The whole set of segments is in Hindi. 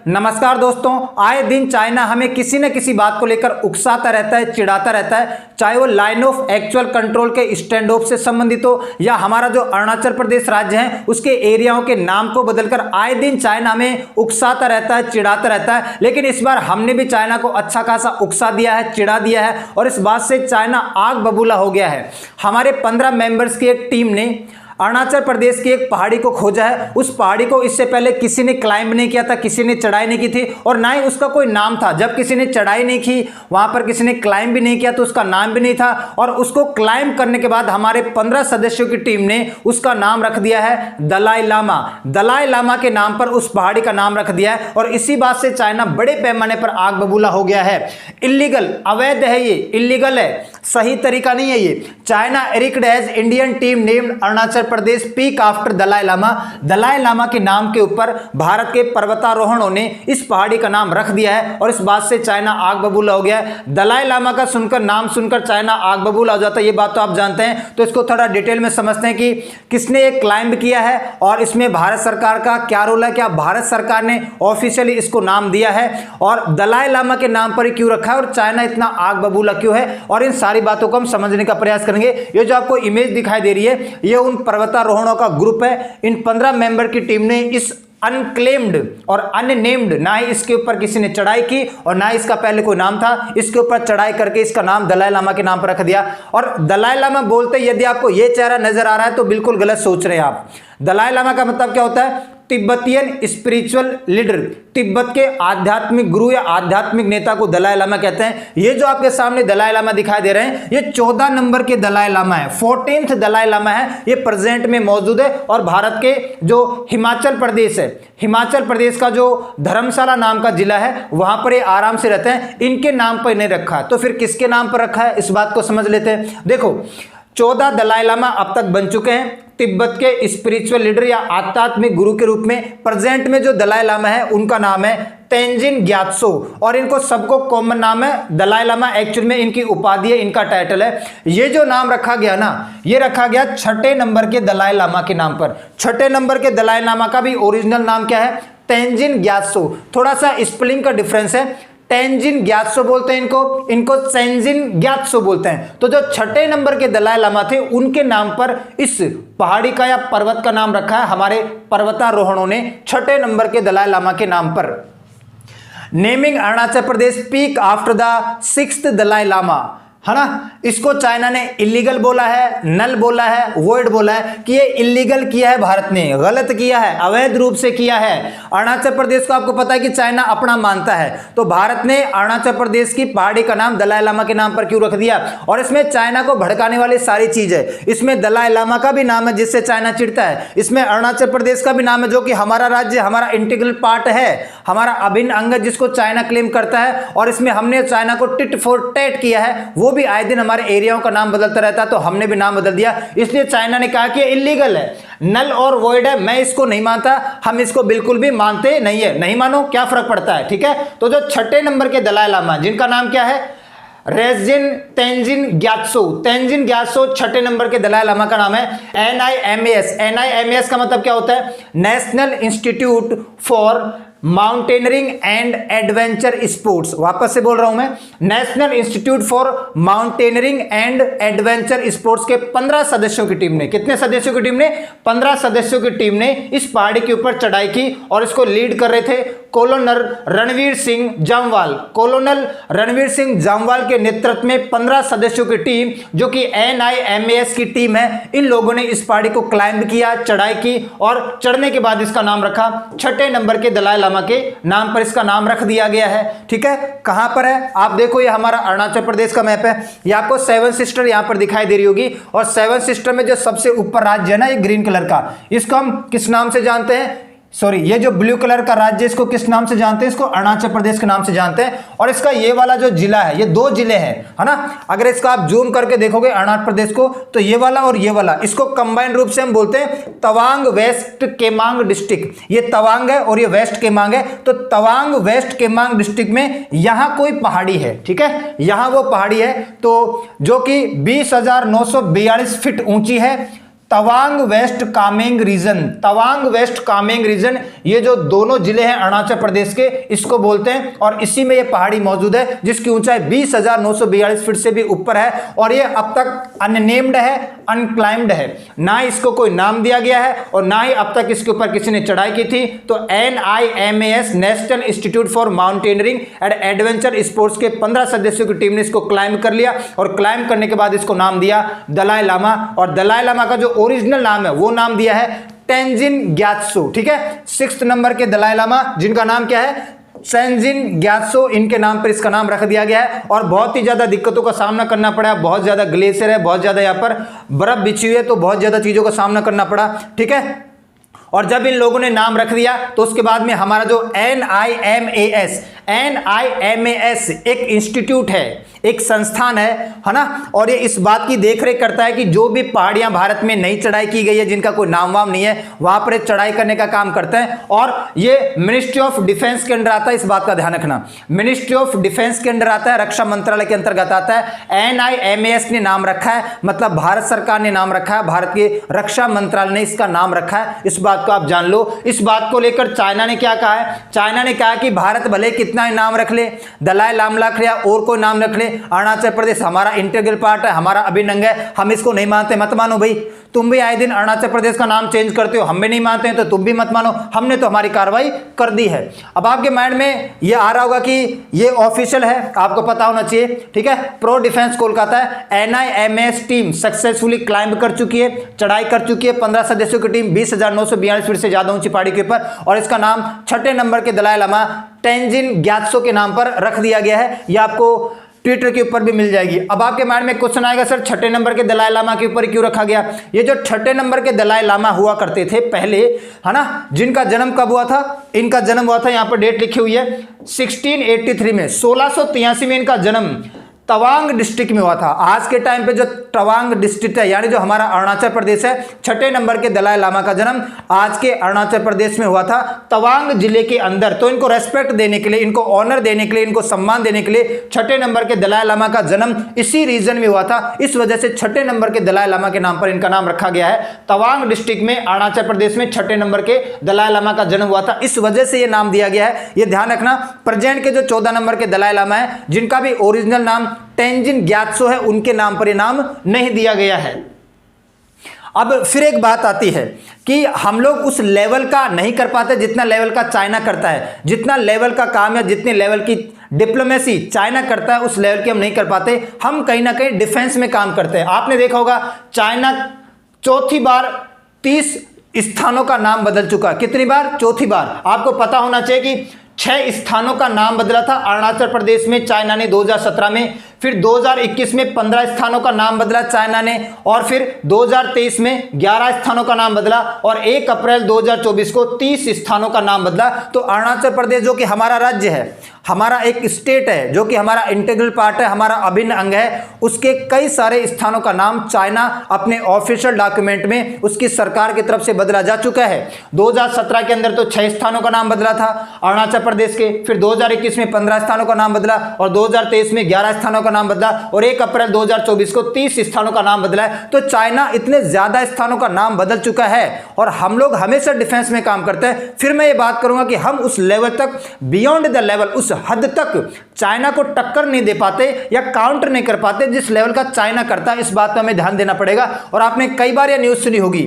नमस्कार दोस्तों, आए दिन चाइना हमें किसी न किसी बात को लेकर उकसाता रहता है, चिढ़ाता रहता है, चाहे वो लाइन ऑफ एक्चुअल कंट्रोल के स्टैंड ऑफ से संबंधित हो या हमारा जो अरुणाचल प्रदेश राज्य है उसके एरियाओं के नाम को बदलकर आए दिन चाइना हमें उकसाता रहता है, चिढ़ाता रहता है। लेकिन इस बार हमने भी चाइना को अच्छा खासा उकसा दिया है, चिढ़ा दिया है और इस बात से चाइना आग बबूला हो गया है। हमारे 15 मेंबर्स की एक टीम ने अरुणाचल प्रदेश की एक पहाड़ी को खोजा है। उस पहाड़ी को इससे पहले किसी ने क्लाइंब नहीं किया था, किसी ने चढ़ाई नहीं की थी और ना ही उसका कोई नाम था। जब किसी ने चढ़ाई नहीं की, वहां पर किसी ने क्लाइंब भी नहीं किया तो उसका नाम भी नहीं था। और उसको क्लाइंब करने के बाद हमारे 15 सदस्यों की टीम ने उसका नाम रख दिया है दलाई लामा। दलाई लामा के नाम पर उस पहाड़ी का नाम रख दिया है और इसी बात से चाइना बड़े पैमाने पर आग बबूला हो गया है। इलीगल, अवैध है, ये इलीगल है, सही तरीका नहीं है ये। China irked as Indian team named Arunachal Pradesh peak after Dalai Lama. Dalai Lama के नाम के ऊपर भारत के पर्वतारोहणों ने इस पहाड़ी का नाम रख दिया है और इस बात से चाइना आग बबूला हो गया है। दलाई लामा का सुनकर, नाम सुनकर चाइना आग बबूला हो जाता है, ये बात तो आप जानते हैं। तो इसको थोड़ा डिटेल में समझते हैं कि किसने ये क्लाइंब किया है और इसमें भारत सरकार का क्या रोल है, क्या भारत सरकार ने ऑफिशियली इसको नाम दिया है और दलाई लामा के नाम पर ही क्यों रखा है और चाइना इतना आग बबूला क्यों है, और इन सारी बातों को हम समझने का प्रयास करेंगे। ये जो आपको इमेज दिखाई दे रही है ये उन पर्वतारोहणों का ग्रुप है। इन 15 मेंबर की टीम ने इस अनक्लेम्ड और अननेम्ड, ना ही इसके ऊपर किसी ने चढ़ाई की और ना इसका पहले कोई नाम था, इसके ऊपर चढ़ाई करके इसका नाम दलाई लामा के नाम पर रख दिया। और दलाई लामा बोलते यदि आपको यह चेहरा नजर आ रहा है तो बिल्कुल गलत सोच रहे हैं आप। दलाई लामा का मतलब क्या होता है? तिब्बतियन स्पिरिचुअल लीडर, तिब्बत के आध्यात्मिक गुरु या आध्यात्मिक नेता को दलाई लामा कहते हैं। ये जो आपके सामने दलाई लामा दिखाई दे रहे हैं ये 14 नंबर के दलाई लामा है, 14th दलाई लामा है। ये प्रेजेंट में मौजूद है और भारत के जो हिमाचल प्रदेश है, हिमाचल प्रदेश का जो धर्मशाला नाम का जिला है वहां पर ये आराम से रहते हैं। इनके नाम पर नहीं रखा है तो फिर किसके नाम पर रखा है, इस बात को समझ लेते हैं। देखो 14 दलाई लामा अब तक बन चुके हैं तिब्बत के स्पिरिचुअल लीडर या आध्यात्मिक गुरु के रूप में। प्रेजेंट में जो दलाई लामा है उनका नाम है तेंजिन ग्यात्सो और इनको सबको कॉमन नाम है दलाई लामा। एक्चुअल में इनकी उपाधि है, इनका टाइटल है। ये जो नाम रखा गया ना, ये रखा गया 6ठे नंबर के दलाई लामा के नाम पर। 6ठे नंबर के दलाई लामा का भी ओरिजिनल नाम क्या है? तेंजिन ग्यात्सो। थोड़ा सा स्पेलिंग का डिफरेंस है, तेंजिन ग्यात्सो बोलते हैं इनको सेंजिन ग्यात्सो बोलते हैं। तो जो 6ठे नंबर के दलाई लामा थे उनके नाम पर इस पहाड़ी का या पर्वत का नाम रखा है हमारे पर्वतारोहणों ने 6ठे नंबर के दलाई लामा के नाम पर। Naming Arunachal Pradesh peak after the 6th Dalai Lama, है ना। इसको चाइना ने इलीगल बोला है, नल बोला है, वॉइड बोला है कि ये इलीगल किया है, भारत ने गलत किया है, अवैध रूप से किया है। अरुणाचल प्रदेश को आपको पता है कि चाइना अपना मानता है तो भारत ने अरुणाचल प्रदेश की पहाड़ी का नाम दलाई लामा के नाम पर क्यों रख दिया। और इसमें चाइना को भड़काने वाली सारी चीज है। इसमें दलाई लामा का भी नाम है जिससे चाइना चिढ़ता है, इसमें अरुणाचल प्रदेश का भी नाम है जो कि हमारा राज्य, हमारा इंटीग्रल पार्ट है, हमारा अभिन्न अंग जिसको चाइना क्लेम करता है। और इसमें हमने चाइना को टिट फॉर टैट किया है, वो भी आए दिन हमारे एरियाओं का नाम बदलता रहता है तो हमने भी नाम बदल दिया। इसलिए चाइना ने कहा कि इलीगल है, नल और वॉइड है। मैं इसको नहीं मानता, हम इसको बिल्कुल भी मानते नहीं है। नहीं मानो, क्या फर्क पड़ता है, ठीक है। तो जो 6ठे नंबर के दलाई लामा जिनका नाम क्या है? रेजिन तेंजिन ग्यात्सो। तेंजिन ग्यात्सो 6ठे नंबर के दलाई लामा का नाम है। NIMAS, NIMAS का मतलब क्या होता है? National institute for mountaineering and adventure sports. वापस से बोल रहा हूं मैं, national institute for mountaineering and adventure sports के 15 सदस्यों की टीम ने, कितने सदस्यों की टीम ने? 15 सदस्यों की टीम ने इस पहाड़ी के ऊपर चढ़ाई की और इसको लीड कर रहे थे कॉलोनल रणवीर सिंह जामवाल। कॉलोनल रणवीर सिंह जामवाल के नेतृत्व में 15 सदस्यों की टीम जो कि NIMAS की टीम है, इन लोगों ने इस पहाड़ी को क्लाइंब किया, चढ़ाई की और चढ़ने के बाद इसका नाम रखा 6ठे नंबर के दलाई लामा के नाम पर इसका नाम रख दिया गया है, ठीक है। कहां पर है आप देखो, ये हमारा अरुणाचल प्रदेश का मैप है। ये आपको 7 सिस्टर यहां पर दिखाई दे रही होगी और 7 सिस्टर में जो सबसे ऊपर राज्य है ना, ये ग्रीन कलर का, इसको हम किस नाम से जानते हैं? सॉरी, ये जो ब्लू कलर का राज्य इसको किस नाम से जानते हैं? इसको अरुणाचल प्रदेश के नाम से जानते हैं। और इसका ये वाला जो जिला है, ये 2 जिले हैं, है ना। अगर इसका आप जूम करके देखोगे अरुणाचल प्रदेश को तो ये वाला और ये वाला, इसको कंबाइंड रूप से हम बोलते हैं तवांग वेस्ट केमांग डिस्ट्रिक्ट। ये तवांग है और ये वेस्ट केमांग है। तो तवांग वेस्ट केमांग डिस्ट्रिक्ट में यहां कोई पहाड़ी है, ठीक है, यहां वो पहाड़ी है तो जो कि 20,942 फीट ऊंची है, Tawang west Kameng region, Tawang west Kameng region, ये जो दोनों जिले हैं अरुणाचल प्रदेश के, इसको बोलते हैं। और इसी में ये पहाड़ी मौजूद है जिसकी ऊंचाई 20,942 फीट से भी ऊपर है और ये अब तक अननेम्ड है, अनक्लाइम्ड है, ना इसको कोई नाम दिया गया है और ना ही अब तक इसके ऊपर किसी ने चढ़ाई की थी। तो NIMAS national institute for mountaineering and adventure sports के 15 सदस्यों की टीम ने इसको क्लाइंब कर लिया और क्लाइंब करने के बाद इसको नाम दिया दलाई लामा। और दलाई लामा का जो ओरिजिनल नाम है वो नाम दिया है तेंजिन ग्यात्सो, ठीक है। 6th नंबर के दलाई लामा जिनका नाम क्या है, तेंजिन ग्यात्सो, इनके नाम पर इसका नाम रख दिया गया है। और बहुत ही ज्यादा दिक्कतों का सामना करना पड़ा, बहुत ज्यादा ग्लेशियर है, बहुत ज्यादा यहाँ पर बर्फ बिछी हुई है, तो बहुत ज्यादा चीजों का सामना करना पड़ा, ठीक है। और जब इन लोगों ने नाम रख दिया तो उसके बाद में हमारा जो NIMAS एक इंस्टीट्यूट है, एक संस्थान है ना, और ये इस बात की देखरेख करता है कि जो भी पहाड़ियां भारत में नई चढ़ाई की गई है, जिनका कोई नाम वाम नहीं है, वहां पर चढ़ाई करने का काम करता है। और ये मिनिस्ट्री ऑफ डिफेंस के अंडर आता है, इस बात का ध्यान रखना, मिनिस्ट्री ऑफ डिफेंस के अंडर आता है, रक्षा मंत्रालय के अंतर्गत आता है। NIMAS ने नाम रखा है, मतलब भारत सरकार ने नाम रखा है, भारत के रक्षा मंत्रालय ने इसका नाम रखा है, इस बात को आप जान लो। इस बात को लेकर चाइना ने क्या कहा है, चाइना ने कहा कि भारत भले कितना ही नाम रख ले, दलाई लामा रख ले और कोई नाम रख ले, अरुणाचल प्रदेश हमारा इंटीग्रल पार्ट है, हमारा अभिन्न अंग है, हम इसको नहीं मानते, मत मानो भाई। तुम भी आए दिन अरुणाचल प्रदेश का नाम चेंज करते हो, हम भी नहीं मानते हैं तो तुम भी मत मानो, हमने तो हमारी कार्रवाई कर दी है। अब आपके माइंड में ये आ रहा होगा कि ये ऑफिशियल है, आपको पता होना चाहिए, ठीक है। प्रो डिफेंस कोलकाता है, NIMAS टीम सक्सेसफुली क्लाइंब कर चुकी है, चढ़ाई कर चुकी है, 15 सदस्यों की टीम 20,942 फीट से ज्यादा ऊंची पहाड़ी के ऊपर, और इसका नाम 6ठे नंबर के दलाई लामा तेंजिन ग्यात्सो के नाम पर रख दिया गया है। यह आपको ट्विटर के ऊपर भी मिल जाएगी। अब आपके माइंड में क्वेश्चन आएगा, सर 6ठे नंबर के दलाई लामा के ऊपर क्यों रखा गया? ये जो 6ठे नंबर के दलाई लामा हुआ करते थे पहले, है ना, जिनका जन्म कब हुआ था, इनका जन्म हुआ था, यहां पर डेट लिखी हुई है 1683 में, 1683 में इनका जन्म तवांग डिस्ट्रिक्ट में हुआ था। आज के टाइम पे जो तवांग डिस्ट्रिक्ट है, यानी जो हमारा अरुणाचल प्रदेश है, 6ठे नंबर के दलाई लामा का जन्म आज के अरुणाचल प्रदेश में हुआ था, तवांग जिले के अंदर। तो इनको रेस्पेक्ट देने के लिए, इनको ऑनर देने के लिए, इनको सम्मान देने के लिए 6ठे नंबर के दलाई लामा का जन्म इसी रीजन में हुआ था। इस वजह से 6ठे नंबर के दलाई लामा के नाम पर इनका नाम रखा गया है। तवांग डिस्ट्रिक्ट में अरुणाचल प्रदेश में 6ठे नंबर के दलाई लामा का जन्म हुआ था, इस वजह से यह नाम दिया गया है। यह ध्यान रखना, प्रेजेंट के जो 14 नंबर के दलाई लामा है, जिनका भी ओरिजिनल नाम तेंजिन ग्यात्सो है, उनके नाम पर यह नाम नहीं दिया गया है। अब फिर एक बात आती है कि हम लोग उस लेवल का नहीं कर पाते जितना लेवल का चाइना करता है। जितना लेवल का काम या जितने लेवल की डिप्लोमेसी चाइना करता है, उस लेवल की हम नहीं कर पाते। हम कहीं ना कहीं डिफेंस में काम करते हैं। आपने देखा होगा चाइना चौथी बार 30 स्थानों का नाम बदल चुका। कितनी बार? चौथी बार। आपको पता होना चाहिए कि 6 स्थानों का नाम बदला था अरुणाचल प्रदेश में चाइना ने 2017 में, फिर 2021 में 15 स्थानों का नाम बदला चाइना ने, और फिर 2023 में 11 स्थानों का नाम बदला, और 1 अप्रैल 2024 को 30 स्थानों का नाम बदला। तो अरुणाचल प्रदेश जो कि हमारा राज्य है, हमारा एक स्टेट है, जो कि हमारा इंटीग्रल पार्ट है, हमारा अभिन्न अंग है, उसके कई सारे स्थानों का नाम चाइना अपने ऑफिशियल डॉक्यूमेंट में उसकी सरकार की तरफ से बदला जा चुका है। 2017 के अंदर तो 6 स्थानों का नाम बदला था अरुणाचल प्रदेश के, फिर 2021 में 15 स्थानों का नाम बदला, और 2023 में 11 स्थानों का नाम बदला, और 1 अप्रैल 2024 को 30 स्थानों का नाम बदला है। तो चाइना इतने ज्यादा स्थानों का नाम बदल चुका है, और हम लोग हमेशा डिफेंस में काम करते हैं। फिर मैं ये बात करूंगा कि हम उस लेवल तक, बियॉन्ड द लेवल, उस हद तक चाइना को टक्कर नहीं दे पाते या काउंटर नहीं कर पाते जिस लेवल का चाइना करता है। इस बात पर हमें ध्यान देना पड़ेगा। और आपने कई बार यह न्यूज सुनी होगी,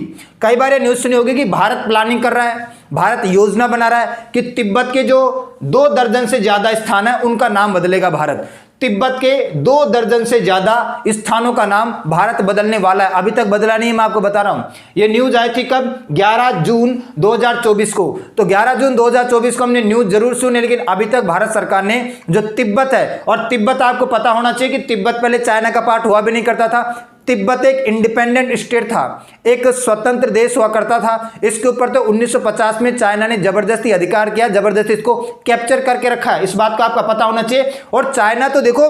कि भारत प्लानिंग कर रहा है, भारत योजना बना रहा है कि तिब्बत के जो 2 दर्जन से ज्यादा स्थान है उनका नाम बदलेगा भारत। तिब्बत के 2 दर्जन से ज्यादा स्थानों का नाम भारत बदलने वाला है। अभी तक बदला नहीं, मैं आपको बता रहा हूं। यह न्यूज आई थी कब? 11 जून 2024 को। तो 11 जून 2024 को हमने न्यूज जरूर सुनी, लेकिन अभी तक भारत सरकार ने जो तिब्बत है, और तिब्बत आपको पता होना चाहिए कि तिब्बत पहले चाइना का पार्ट हुआ भी नहीं करता था। तिब्बत एक इंडिपेंडेंट स्टेट था, एक स्वतंत्र देश हुआ करता था। इसके ऊपर तो 1950 में चाइना ने जबरदस्ती अधिकार किया, जबरदस्ती इसको कैप्चर करके रखा है। इस बात का आपका पता होना चाहिए। और चाइना तो देखो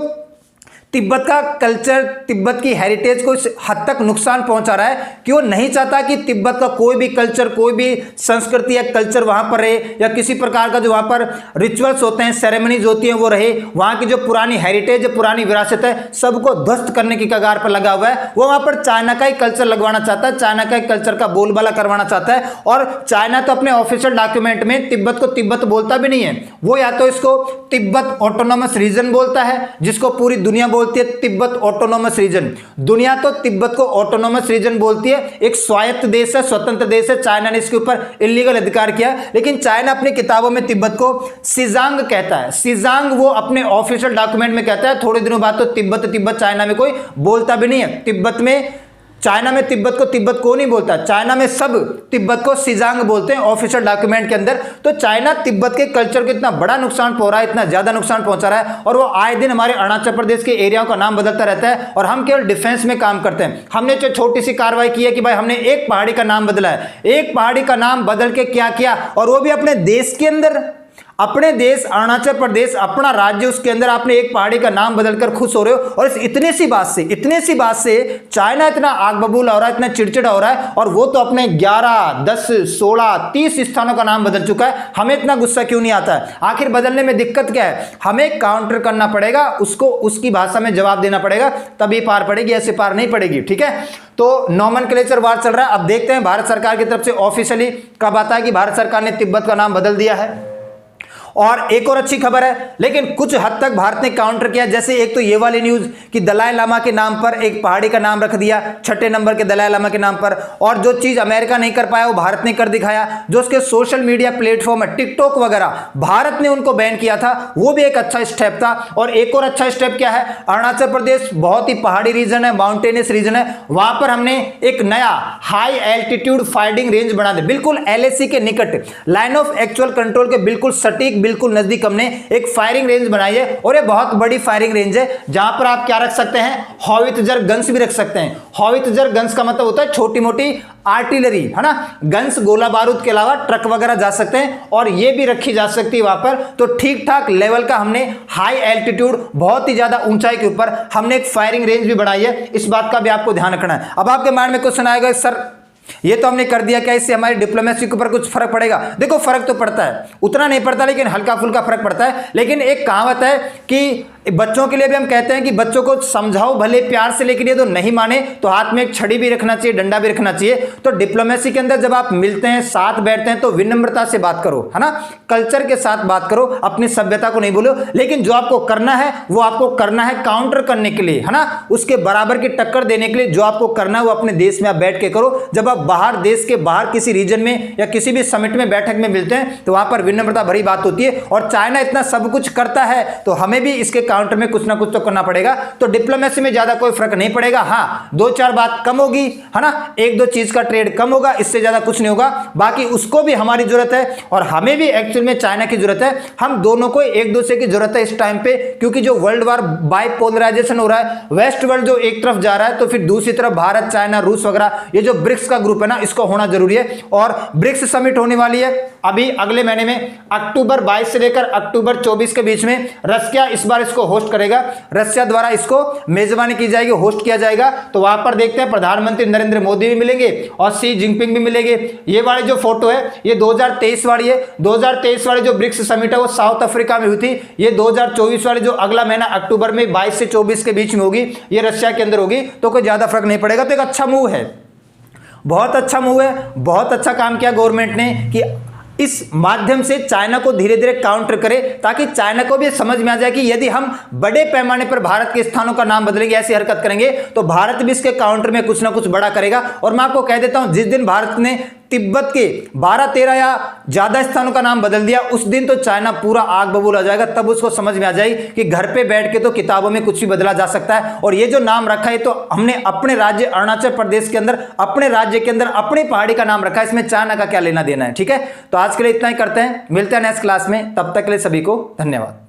तिब्बत का कल्चर, तिब्बत की हेरिटेज को इस हद तक नुकसान पहुंचा रहा है कि वो नहीं चाहता कि तिब्बत का कोई भी कल्चर, कोई भी संस्कृति या कल्चर वहां पर रहे, या किसी प्रकार का जो वहां पर रिचुअल्स होते हैं, सेरेमनीज होती हैं वो रहे। वहां की जो पुरानी हेरिटेज, पुरानी विरासत है, सबको ध्वस्त करने की कगार पर लगा हुआ है। वो वहां पर चाइना का ही कल्चर लगवाना चाहता है, चाइना का ही कल्चर का बोलबाला करवाना चाहता है। और चाइना तो अपने ऑफिशियल डॉक्यूमेंट में तिब्बत को तिब्बत बोलता भी नहीं है, वो या तो इसको तिब्बत ऑटोनोमस रीजन बोलता है, जिसको पूरी दुनिया बोलती है तिब्बत ऑटोनोमस रीजन। दुनिया तो तिब्बत को ऑटोनोमस रीजन बोलती है, एक स्वायत्त देश है, स्वतंत्र देश है। चाइना ने इसके ऊपर इलीगल अधिकार किया, लेकिन चाइना अपनी किताबों में तिब्बत को सिजांग कहता है। सिजांग वो अपने ऑफिशियल डॉक्यूमेंट में कहता है। थोड़े दिनों बाद तो तिब्बत चाइना में कोई बोलता भी नहीं है। तिब्बत में, चाइना में तिब्बत को नहीं बोलता, चाइना में सब तिब्बत को सिजांग बोलते हैं ऑफिशियल डॉक्यूमेंट के अंदर। तो चाइना तिब्बत के कल्चर को इतना बड़ा नुकसान पहुंचा रहा है, इतना ज्यादा नुकसान पहुंचा रहा है, और वो आए दिन हमारे अरुणाचल प्रदेश के एरियाओं का नाम बदलता रहता है, और हम केवल डिफेंस में काम करते हैं। हमने जो छोटी सी कार्रवाई की है कि भाई हमने एक पहाड़ी का नाम बदला है, एक पहाड़ी का नाम बदल के क्या किया, और वो भी अपने देश के अंदर, अपने देश अरुणाचल प्रदेश अपना राज्य, उसके अंदर आपने एक पहाड़ी का नाम बदलकर खुश हो रहे हो। और इस इतनी सी बात से चाइना इतना आग बबूला हो रहा है, इतना चिड़चिड़ा हो रहा है, और वो तो अपने 11, 10, 16, 30 स्थानों का नाम बदल चुका है। हमें इतना गुस्सा क्यों नहीं आता है? आखिर बदलने में दिक्कत क्या है? हमें काउंटर करना पड़ेगा, उसको उसकी भाषा में जवाब देना पड़ेगा, तभी पार पड़ेगी, ऐसे पार नहीं पड़ेगी। ठीक है, तो नॉमेनक्लेचर वार चल रहा है। अब देखते हैं भारत सरकार की तरफ से ऑफिशियली कब आता है कि भारत सरकार ने तिब्बत का नाम बदल दिया है। और एक और अच्छी खबर है, लेकिन कुछ हद तक भारत ने काउंटर किया। जैसे एक तो ये वाली न्यूज कि दलाई लामा के नाम पर एक पहाड़ी का नाम रख दिया, 6ठे नंबर के दलाई लामा के नाम पर। और जो चीज अमेरिका नहीं कर पाया वो भारत ने कर दिखाया। जो उसके सोशल मीडिया प्लेटफॉर्म है, टिकटॉक वगैरह, भारत ने उनको बैन किया था, वो भी एक अच्छा स्टेप था। और एक और अच्छा स्टेप क्या है, अरुणाचल प्रदेश बहुत ही पहाड़ी रीजन है, माउंटेनियस रीजन है, वहां पर हमने एक नया हाई एल्टीट्यूड फायरिंग रेंज बना दिया, बिल्कुल एलएसी के निकट, लाइन ऑफ एक्चुअल कंट्रोल के बिल्कुल सटीक, बिल्कुल नजदीक हमने एक फायरिंग रेंज बनाई है। और ये बहुत बड़ी फायरिंग रेंज है, जहां पर आप क्या रख सकते हैं, हॉवित्जर गन्स भी रख सकते हैं। हॉवित्जर गन्स का मतलब होता है छोटी मोटी आर्टिलरी, है ना, गन्स, गोला बारूद के अलावा ट्रक वगैरह जा सकते हैं, और ये भी रखी जा सकती है वहां पर। तो ठीक ठाक लेवल का हमने हाई एल्टीट्यूड, बहुत ही ज्यादा ऊंचाई के ऊपर हमने एक फायरिंग रेंज भी बनाई है। इस बात का भी आपको ध्यान रखना है। अब आपके माइंड में क्वेश्चन आएगा, सर ये तो हमने कर दिया, क्या इससे हमारी डिप्लोमेसी के ऊपर कुछ फर्क पड़ेगा? देखो फर्क तो पड़ता है, उतना नहीं पड़ता, लेकिन हल्का फुल्का फर्क पड़ता है। लेकिन एक कहावत है कि बच्चों के लिए भी हम कहते हैं कि बच्चों को समझाओ भले प्यार से, लेकिन ये तो नहीं माने तो हाथ में एक छड़ी भी रखना चाहिए, डंडा भी रखना चाहिए। तो डिप्लोमेसी के अंदर जब आप मिलते हैं, साथ बैठते हैं, तो विनम्रता से बात करो, है ना, कल्चर के साथ बात करो, अपनी सभ्यता को नहीं भूलो। लेकिन जो आपको करना है वो आपको करना है काउंटर करने के लिए, है ना, उसके बराबर की टक्कर देने के लिए जो आपको करना है वो अपने देश में आप बैठ के करो। जब आप बाहर, देश के बाहर किसी रीजन में या किसी भी समिट में, बैठक में मिलते हैं, तो वहां पर विनम्रता भरी बात होती है। और चाइना इतना सब कुछ करता है, तो हमें भी इसके काउंटर में कुछ ना कुछ तो करना पड़ेगा। तो डिप्लोमेसी में ज्यादा कोई फर्क नहीं पड़ेगा। हाँ, 2-4 बात कम होगी, है ना, 1-2 चीज का ट्रेड कम होगा, इससे ज्यादा कुछ नहीं होगा। बाकी उसको भी हमारी जरूरत है, और हमें भी एक्चुअल में चाइना की जरूरत है। हम दोनों को एक दूसरे की जरूरत है इस टाइम पे, क्योंकि जो वर्ल्ड वार बाइपोलराइजेशन हो रहा है, वेस्ट वर्ल्ड जो एक तरफ जा रहा है, तो फिर दूसरी तरफ भारत, चाइना, रूस वगैरह, ये जो ब्रिक्स का ग्रुप है ना, इसको होना जरूरी है। और ब्रिक्स समिट होने वाली है अभी अगले महीने में, अक्टूबर 22 से लेकर अक्टूबर 24 के बीच में। रशिया इस बार इसको होस्ट करेगा, रशिया द्वारा इसको मेजबानी की जाएगी, होस्ट किया जाएगा। तो वहां पर देखते हैं प्रधानमंत्री नरेंद्र मोदी भी मिलेंगे और शी जिनपिंग भी मिलेंगे। ये वाली जो फोटो है ये 2023 वाली है। 2023 वाली जो ब्रिक्स समिट है वो साउथ अफ्रीका में हुई थी। ये 2024 वाली जो अगला महीना अक्टूबर में 22 से 24 के बीच में होगी, ये रशिया के अंदर होगी। तो कोई ज्यादा फर्क नहीं पड़ेगा। तो एक अच्छा मूव है, बहुत अच्छा मूव है, बहुत अच्छा काम किया गवर्नमेंट ने कि इस माध्यम से चाइना को धीरे धीरे काउंटर करे, ताकि चाइना को भी समझ में आ जाए कि यदि हम बड़े पैमाने पर भारत के स्थानों का नाम बदलेंगे, ऐसी हरकत करेंगे, तो भारत भी इसके काउंटर में कुछ ना कुछ बड़ा करेगा। और मैं आपको कह देता हूं, जिस दिन भारत ने तिब्बत के 12-13 या ज्यादा स्थानों का नाम बदल दिया, उस दिन तो चाइना पूरा आग बबूल हो जाएगा। तब उसको समझ में आ जाएगी कि घर पे बैठ के तो किताबों में कुछ भी बदला जा सकता है। और ये जो नाम रखा है तो हमने अपने राज्य अरुणाचल प्रदेश के अंदर, अपने राज्य के अंदर अपनी पहाड़ी का नाम रखा है, इसमें चाइना का क्या लेना देना है। ठीक है, तो आज के लिए इतना ही करते हैं, मिलते हैं नेक्स्ट क्लास में। तब तक के लिए सभी को धन्यवाद।